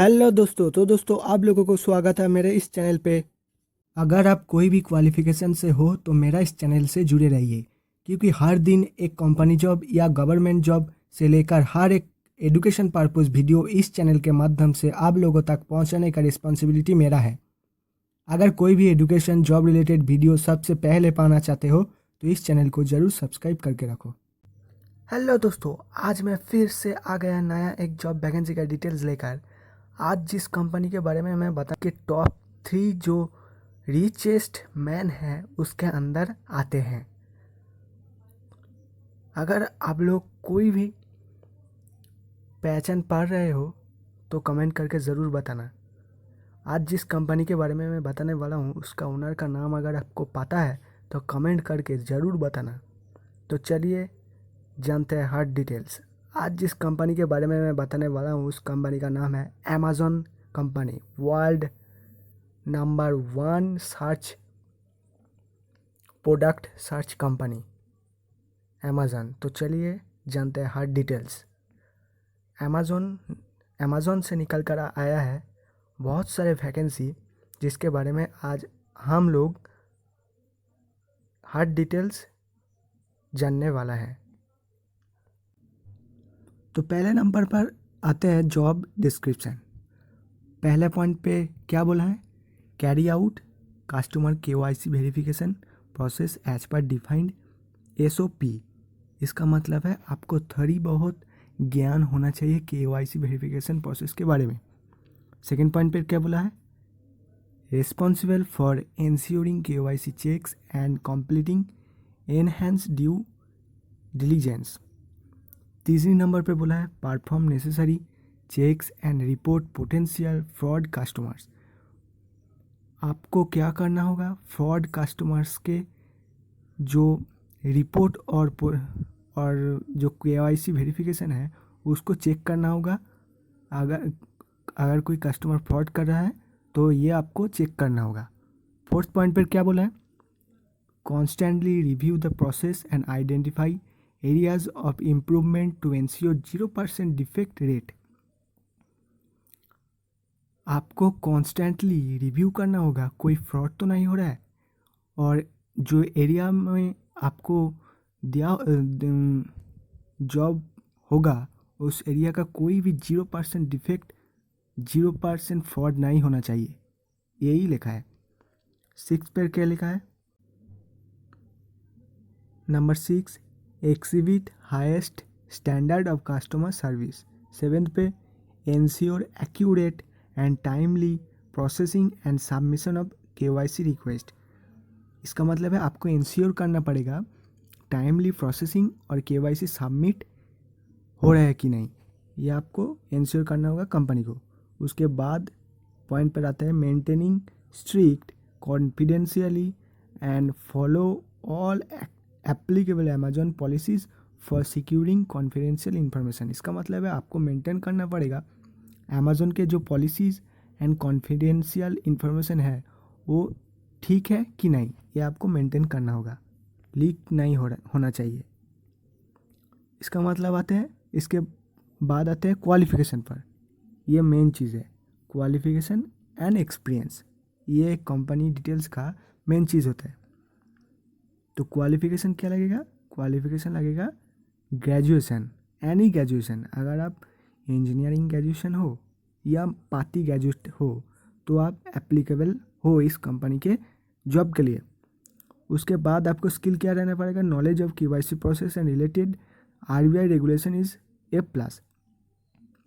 Hello दोस्तों। दोस्तों आप लोगों को स्वागत है मेरे इस चैनल पे। अगर आप कोई भी क्वालिफिकेशन से हो तो मेरा इस चैनल से जुड़े रहिए, क्योंकि हर दिन एक कंपनी जॉब या गवर्नमेंट जॉब से लेकर हर एक एजुकेशन पर्पस वीडियो इस चैनल के माध्यम से आप लोगों तक पहुंचाने का रिस्पॉन्सिबिलिटी मेरा है। अगर कोई भी एजुकेशन जॉब रिलेटेड वीडियो सबसे पहले पाना चाहते हो तो इस चैनल को ज़रूर सब्सक्राइब करके रखो। हेलो दोस्तों, आज मैं फिर से आ गया नया एक जॉब वैकेंसी का डिटेल्स लेकर। आज जिस कंपनी के बारे में मैं बता कि टॉप 3 जो रिचेस्ट मैन है उसके अंदर आते हैं। अगर आप लोग कोई भी पहचान पा रहे हो तो कमेंट करके ज़रूर बताना। आज जिस कंपनी के बारे में मैं बताने वाला हूँ उसका ओनर का नाम अगर आपको पता है तो कमेंट करके ज़रूर बताना। तो चलिए जानते हैं हर डिटेल्स। आज जिस कंपनी के बारे में मैं बताने वाला हूँ उस कंपनी का नाम है Amazon company, world number 1 search product search company Amazon. तो चलिए जानते हैं हर डिटेल्स। अमेज़न से निकल कर आया है बहुत सारे वैकेंसी, जिसके बारे में आज हम लोग हर डिटेल्स जानने वाला है। तो पहले नंबर पर आते हैं जॉब डिस्क्रिप्शन। पहले पॉइंट पे क्या बोला है? Carry out customer KYC verification process as per defined SOP। इसका मतलब है आपको थोड़ी बहुत ज्ञान होना चाहिए KYC वेरिफिकेशन प्रोसेस के बारे में। सेकेंड पॉइंट पे क्या बोला है? Responsible for ensuring KYC checks and completing enhance due diligence. तीसरी नंबर पे बोला है perform necessary checks and report potential fraud customers. आपको क्या करना होगा? फ्रॉड कस्टमर्स के जो रिपोर्ट और जो KYC वेरिफिकेशन है उसको चेक करना होगा। अगर अगर कोई कस्टमर फ्रॉड कर रहा है तो ये आपको चेक करना होगा। फोर्थ पॉइंट पर क्या बोला है? Constantly review the process and identify areas of improvement to ensure 0% defect rate. आपको कॉन्स्टेंटली रिव्यू करना होगा कोई फ्रॉड तो नहीं हो रहा है, और जो एरिया में आपको दिया जॉब होगा उस एरिया का कोई भी 0% डिफेक्ट 0% फ्रॉड नहीं होना चाहिए, यही लिखा है। 6 पर क्या लिखा है? Number 6 exhibit highest standard of customer service. 7 पे ensure accurate and timely processing and submission of KYC request. इसका मतलब है आपको इंश्योर करना पड़ेगा टाइमली प्रोसेसिंग और KYC सबमिट हो रहा है कि नहीं, ये आपको इंश्योर करना होगा कंपनी को। उसके बाद पॉइंट पर आता है maintaining strict confidentiality and follow all applicable Amazon policies for securing confidential information. इसका मतलब है आपको मेंटेन करना पड़ेगा अमेजन के जो पॉलिसीज़ एंड कॉन्फिडेंशियल इन्फॉर्मेशन है वो ठीक है कि नहीं, ये आपको मेंटेन करना होगा, लीक नहीं होना चाहिए। इसका मतलब आते हैं, इसके बाद आते हैं क्वालिफिकेशन पर। ये मेन चीज़ है, क्वालिफिकेशन एंड एक्सपीरियंस, ये कंपनी डिटेल्स का मेन चीज़ होता है। तो क्वालिफिकेशन क्या लगेगा? क्वालिफिकेशन लगेगा ग्रेजुएशन, एनी ग्रेजुएशन। अगर आप इंजीनियरिंग ग्रेजुएशन हो या पाती ग्रेजुएट हो तो आप एप्लीकेबल हो इस कंपनी के जॉब के लिए। उसके बाद आपको स्किल क्या रहना पड़ेगा? Knowledge of KYC process and related RBI regulation is A+।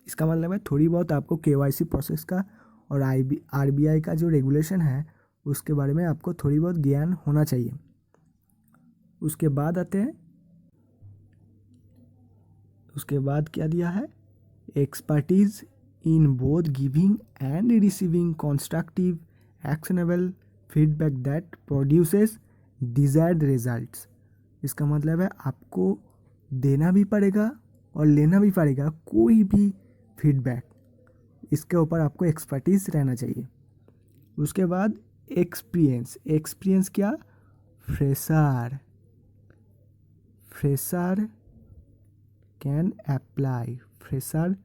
इसका मतलब है थोड़ी बहुत आपको KYC प्रोसेस का और RBI का जो रेगुलेशन है उसके बारे में आपको थोड़ी बहुत ज्ञान होना चाहिए। उसके बाद आते हैं, उसके बाद क्या दिया है? Expertise in both giving and receiving constructive actionable feedback that produces desired results. इसका मतलब है आपको देना भी पड़ेगा और लेना भी पड़ेगा कोई भी फीडबैक, इसके ऊपर आपको एक्सपर्टीज रहना चाहिए। उसके बाद एक्सपीरियंस। एक्सपीरियंस क्या? Fresher can apply, fresher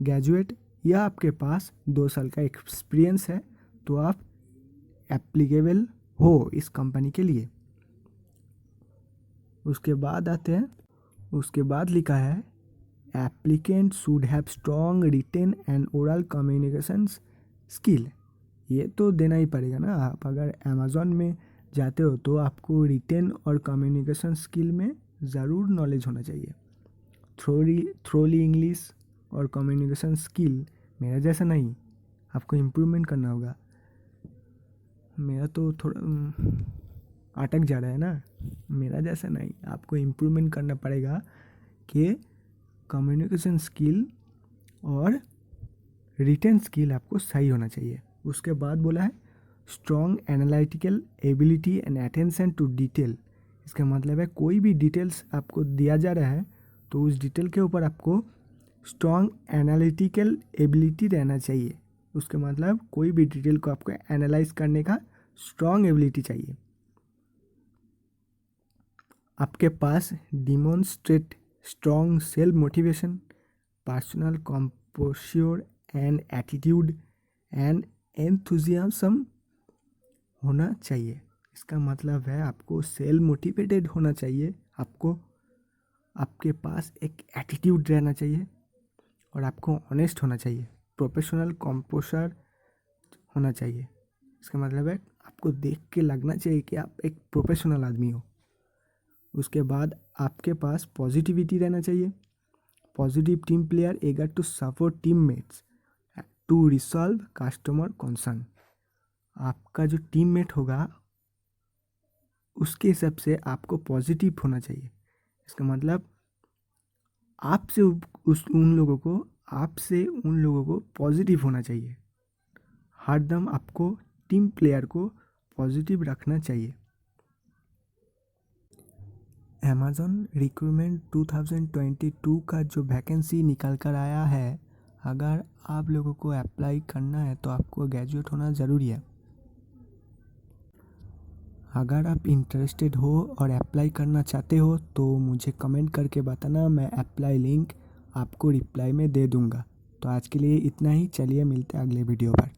graduate या आपके पास 2 साल का एक्सपीरियंस है तो आप एप्लीकेबल हो इस कंपनी के लिए। उसके बाद आते हैं, उसके बाद लिखा है applicant should have strong written and oral communication skill. ये तो देना ही पड़ेगा ना, आप अगर अमेज़ॉन में जाते हो तो आपको रिटेन और कम्युनिकेशन स्किल में ज़रूर नॉलेज होना चाहिए। थ्रोली इंग्लिश और कम्युनिकेशन स्किल मेरा जैसा नहीं, आपको इम्प्रूवमेंट करना होगा। मेरा तो थोड़ा अटक जा रहा है ना, मेरा जैसा नहीं, आपको इम्प्रूवमेंट करना पड़ेगा कि कम्युनिकेशन स्किल और रिटेन स्किल आपको सही होना चाहिए। उसके बाद बोला है strong analytical ability and attention to detail. इसका मतलब है कोई भी डिटेल्स आपको दिया जा रहा है तो उस डिटेल के ऊपर आपको स्ट्रॉन्ग एनालिटिकल एबिलिटी रहना चाहिए। उसके मतलब कोई भी डिटेल को आपको एनालाइज करने का स्ट्रॉन्ग एबिलिटी चाहिए। आपके पास demonstrate strong self motivation, personal composure and attitude and enthusiasm होना चाहिए। इसका मतलब है आपको सेल्फ मोटिवेटेड होना चाहिए, आपको आपके पास एक एटीट्यूड रहना चाहिए और आपको ऑनेस्ट होना चाहिए, प्रोफेशनल कंपोजर होना चाहिए। इसका मतलब है आपको देख के लगना चाहिए कि आप एक प्रोफेशनल आदमी हो। उसके बाद आपके पास पॉजिटिविटी रहना चाहिए, positive team player eager to support teammates to resolve customer concern. आपका जो टीममेट होगा उसके हिसाब से आपको पॉजिटिव होना चाहिए। इसका मतलब आपसे उन लोगों को पॉजिटिव होना चाहिए। हरदम आपको टीम प्लेयर को पॉजिटिव रखना चाहिए। अमेज़ॉन रिक्रूटमेंट 2022 का जो वैकेंसी निकल कर आया है, अगर आप लोगों को अप्लाई करना है तो आपको ग्रेजुएट होना ज़रूरी है। अगर आप इंटरेस्टेड हो और अप्लाई करना चाहते हो तो मुझे कमेंट करके बताना, मैं अप्लाई लिंक आपको रिप्लाई में दे दूँगा। तो आज के लिए इतना ही, चलिए मिलते हैं अगले वीडियो पर।